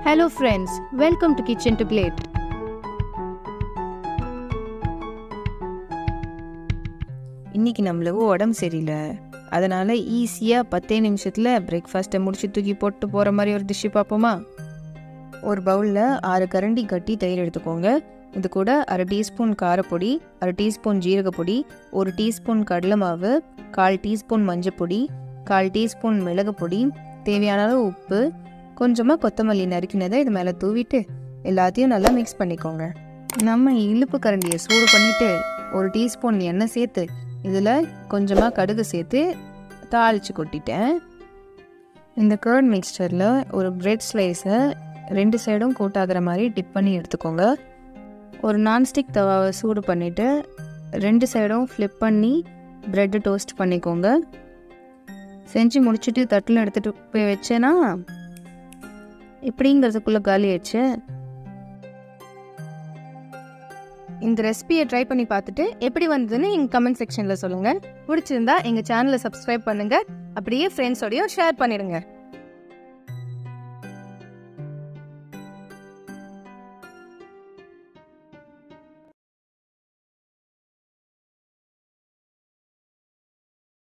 Hello friends, welcome to Kitchen to Plate. இன்னைக்கு நம்மளுக்கு உடம்பு சரியில்லை, அதனால ஈஸியாக 10 நிமிஷத்தில் பிரேக்ஃபாஸ்ட்டை முடிச்சு தூக்கி போட்டு போகிற மாதிரி ஒரு டிஷ்ஷு பார்ப்போமா? ஒரு பவுலில் 6 கரண்டி கட்டி தயிர் எடுத்துக்கோங்க. இது கூட 1/2 டீஸ்பூன் காரப்பொடி, 1/2 டீஸ்பூன் ஜீரகப்பொடி, 1 டீஸ்பூன் கடலை மாவு, 1/4 டீஸ்பூன் மஞ்சப்பொடி, 1/4 டீஸ்பூன் மிளகு பொடி, தேவையான அளவு உப்பு, கொஞ்சமாக கொத்தமல்லி நறுக்கினதை இது மேலே தூவிட்டு எல்லாத்தையும் நல்லா மிக்ஸ் பண்ணிக்கோங்க. நம்ம இழுப்பு கரண்டியை சூடு பண்ணிவிட்டு 1 டீஸ்பூன் எண்ணெய் சேர்த்து இதில் கொஞ்சமாக கடுகு சேர்த்து தாளித்து கொட்டிட்டேன். இந்த கர்ட் மிக்ஸ்சரில் ஒரு பிரெட் ஸ்லைஸை 2 சைடும் கூட்டாகிற மாதிரி டிப் பண்ணி எடுத்துக்கோங்க. ஒரு நான்ஸ்டிக் தவாவை சூடு பண்ணிவிட்டு 2 சைடும் ஃப்ளிப் பண்ணி ப்ரெட்டு டோஸ்ட் பண்ணிக்கோங்க. செஞ்சு முடிச்சுட்டு தட்டில் எடுத்துகிட்டு போய் வச்சேன்னா இப்படிங்கிறதுக்குள்ளே காலி ஆயிடுச்சு. இந்த ரெசிபியை ட்ரை பண்ணி பார்த்துட்டு எப்படி வந்ததுன்னு எங்கள் கமெண்ட் செக்ஷனில் சொல்லுங்கள். பிடிச்சிருந்தா எங்கள் சேனலை சப்ஸ்கிரைப் பண்ணுங்கள், அப்படியே ஃப்ரெண்ட்ஸோடையும் ஷேர் பண்ணிடுங்க.